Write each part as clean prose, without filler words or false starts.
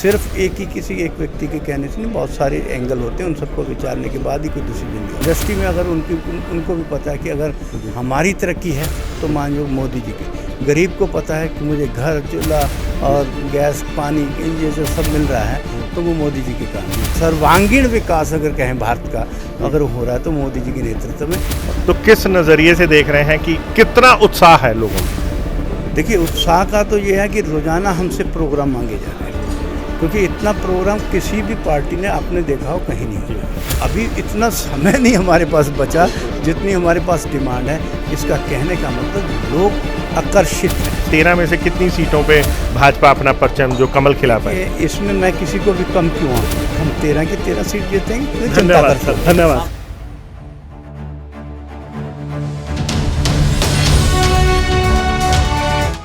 सिर्फ एक ही किसी एक व्यक्ति के कहने से नहीं, बहुत सारे एंगल होते हैं, उन सबको विचारने के बाद ही कोई डिसीजन लिया। इंडस्ट्री में अगर उनको भी पता है कि अगर हमारी तरक्की है तो मान लो मोदी जी की, गरीब को पता है कि मुझे घर, चूल्हा और गैस, पानी, ये जो सब मिल रहा है तो वो मोदी जी के काम है। सर्वांगीण विकास अगर कहें भारत का अगर हो रहा है तो मोदी जी के नेतृत्व में। तो किस नज़रिए से देख रहे हैं कि कितना उत्साह है लोगों में? देखिए, उत्साह का तो ये है कि रोज़ाना हमसे प्रोग्राम मांगे जा रहे हैं, क्योंकि इतना प्रोग्राम किसी भी पार्टी ने आपने देखा हो कहीं नहीं किया। अभी इतना समय नहीं हमारे पास बचा जितनी हमारे पास डिमांड है। इसका कहने का मतलब लोग आकर्षित हैं। 13 में से कितनी सीटों पे भाजपा अपना परचम जो कमल खिला पाए? इसमें मैं किसी को भी कम क्यों आऊँ? हम 13 की 13 सीट जीतेंगे। धन्यवाद सर, धन्यवाद।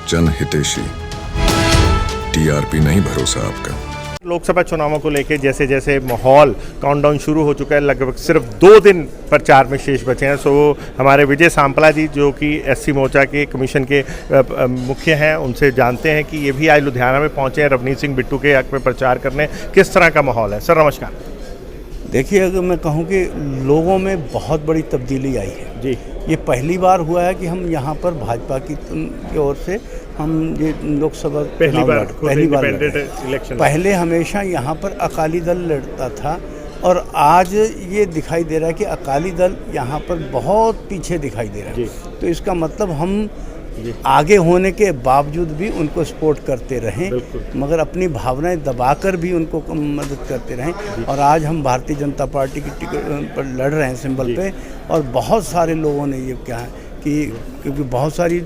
जनहितैषी, टीआरपी नहीं भरोसा आपका। लोकसभा चुनावों को लेकर जैसे जैसे माहौल काउंटडाउन शुरू हो चुका है, लगभग सिर्फ 2 दिन प्रचार में शेष बचे हैं। सो हमारे विजय सांपला जी जो कि एससी मोर्चा के कमीशन के मुख्य हैं, उनसे जानते हैं कि ये भी आज लुधियाना में पहुंचे हैं रवनीत सिंह बिट्टू के हक में प्रचार करने। किस तरह का माहौल है? सर नमस्कार। देखिए, अगर मैं कहूँ कि लोगों में बहुत बड़ी तब्दीली आई है जी। ये पहली बार हुआ है कि हम यहाँ पर भाजपा की ओर से हम ये लोकसभा पहली बार इलेक्शन। पहले हमेशा यहाँ पर अकाली दल लड़ता था और आज ये दिखाई दे रहा है कि अकाली दल यहाँ पर बहुत पीछे दिखाई दे रहा है। तो इसका मतलब हम आगे होने के बावजूद भी उनको सपोर्ट करते रहें, मगर अपनी भावनाएं दबाकर भी उनको मदद करते रहें। और आज हम भारतीय जनता पार्टी की टिकट पर लड़ रहे हैं सिंबल पे, और बहुत सारे लोगों ने ये क्या है कि क्योंकि बहुत सारी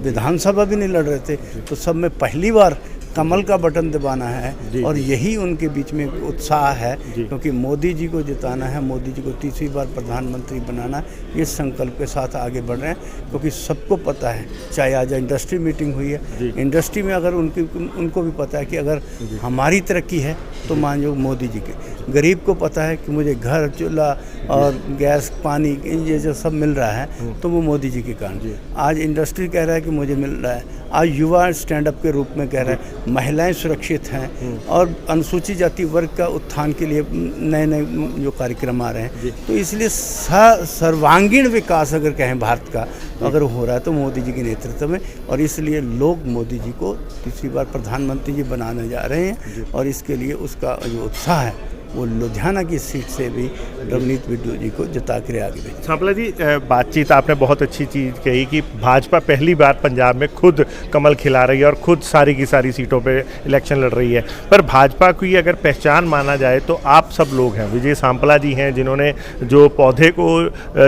विधानसभा भी नहीं लड़ रहे थे, तो सब में पहली बार कमल का बटन दबाना है और यही उनके बीच में उत्साह है, क्योंकि मोदी जी को जिताना है, मोदी जी को तीसरी बार प्रधानमंत्री बनाना है। इस संकल्प के साथ आगे बढ़ रहे हैं, क्योंकि सबको पता है, चाहे आज इंडस्ट्री मीटिंग हुई है, इंडस्ट्री में अगर उनको भी पता है कि अगर हमारी तरक्की है तो मान लो मोदी जी के, गरीब को पता है कि मुझे घर, चूल्हा और गैस, पानी, ये जो सब मिल रहा है तो वो मोदी जी के कारण। आज इंडस्ट्री कह रहा है कि मुझे मिल रहा है, आज युवा स्टैंड अप के रूप में कह रहा है, महिलाएं सुरक्षित हैं और अनुसूचित जाति वर्ग का उत्थान के लिए नए नए जो कार्यक्रम आ रहे हैं। तो इसलिए सर्वांगीण विकास अगर कहें भारत का अगर हो रहा है तो मोदी जी के नेतृत्व में, और इसलिए लोग मोदी जी को तीसरी बार प्रधानमंत्री जी बनाने जा रहे हैं। और इसके लिए उसका जो उत्साह है वो लुधियाना की सीट से भी रवनीत बिट्टू जी को जिता कर आगे भेजा। सांपला जी, बातचीत आपने बहुत अच्छी चीज़ कही कि भाजपा पहली बार पंजाब में खुद कमल खिला रही है और खुद सारी की सारी सीटों पे इलेक्शन लड़ रही है। पर भाजपा की अगर पहचान माना जाए तो आप सब लोग हैं। विजय सांपला जी हैं जिन्होंने जो पौधे को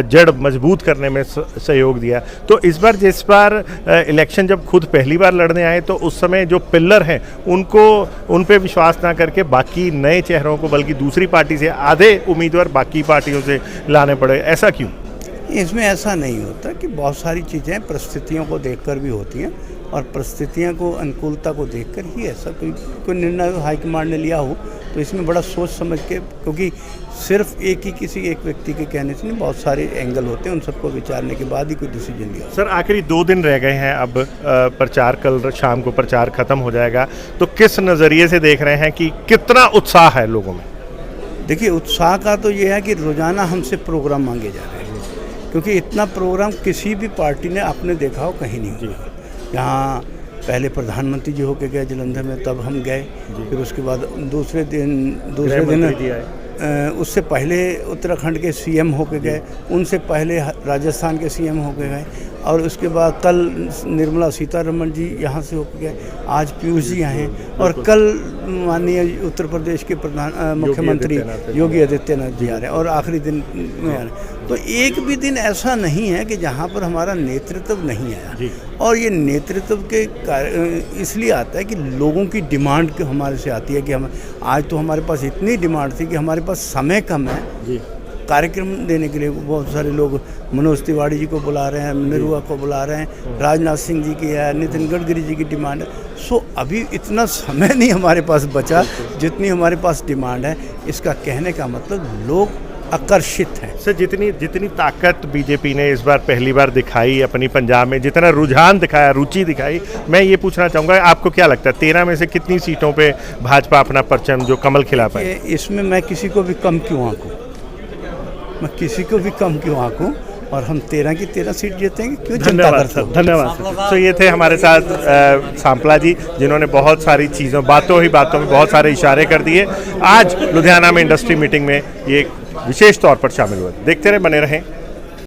जड़ मजबूत करने में सहयोग दिया। तो इस बार जिस बार इलेक्शन जब खुद पहली बार लड़ने आए तो उस समय जो पिलर हैं उन पर विश्वास ना करके बाकी नए चेहरों को, बल्कि दूसरी पार्टी से आधे उम्मीदवार बाकी पार्टियों से लाने पड़े, ऐसा क्यों? इसमें ऐसा नहीं होता कि बहुत सारी चीज़ें परिस्थितियों को देखकर भी होती हैं, और परिस्थितियों को, अनुकूलता को देखकर ही ऐसा कोई निर्णय हाईकमांड ने लिया हो। तो इसमें बड़ा सोच समझ के, क्योंकि सिर्फ एक ही किसी एक व्यक्ति के कहने से नहीं, बहुत सारे एंगल होते हैं, उन सबको विचारने के बाद ही कोई डिसीजन लिया। सर आखिरी 2 दिन रह गए हैं, अब प्रचार कल शाम को प्रचार खत्म हो जाएगा। तो किस नज़रिए से देख रहे हैं कि कितना उत्साह है लोगों में? देखिए, उत्साह का तो ये है कि रोज़ाना हमसे प्रोग्राम मांगे जा रहे हैं, क्योंकि इतना प्रोग्राम किसी भी पार्टी ने आपने देखा हो कहीं नहीं किया। यहाँ पहले प्रधानमंत्री जी होके गए जलंधर में, तब हम गए, फिर उसके बाद दूसरे दिन उससे पहले उत्तराखंड के सीएम होके गए, उनसे पहले राजस्थान के सीएम होके गए, और उसके बाद कल निर्मला सीतारमण जी यहाँ से होकर गए, आज पीयूष जी आए हैं, और कल माननीय उत्तर प्रदेश के मुख्यमंत्री योगी आदित्यनाथ जी आ रहे हैं, और आखिरी दिन में आ रहे हैं। तो एक भी दिन ऐसा नहीं है कि जहाँ पर हमारा नेतृत्व नहीं आया। और ये नेतृत्व के इसलिए आता है कि लोगों की डिमांड हमारे से आती है कि हम आज तो हमारे पास इतनी डिमांड थी कि हमारे पास समय कम है कार्यक्रम देने के लिए। बहुत सारे लोग मनोज तिवारी जी को बुला रहे हैं, निरुआ को बुला रहे हैं, राजनाथ सिंह जी की है, नितिन गडकरी जी की डिमांड है। सो अभी इतना समय नहीं हमारे पास बचा जितनी हमारे पास डिमांड है। इसका कहने का मतलब लोग आकर्षित हैं। सर जितनी जितनी ताकत बीजेपी ने इस बार पहली बार दिखाई अपनी पंजाब में, जितना रुझान दिखाया, रुचि दिखाई, मैं ये पूछना चाहूँगा आपको क्या लगता है 13 में से कितनी सीटों पे भाजपा अपना परचम जो कमल खिला पाए? इसमें मैं किसी को भी कम क्यों आंकूं, मैं किसी को भी कम क्यों आंकूं, और हम 13 की 13 सीट जीतेंगे क्यों? धन्यवाद सर, धन्यवाद सर। तो ये थे हमारे साथ सांपला जी, जिन्होंने बहुत सारी चीज़ों बातों में बहुत सारे इशारे कर दिए। आज लुधियाना में इंडस्ट्री मीटिंग में ये विशेष तौर पर शामिल हुए। देखते रहे, बने रहें।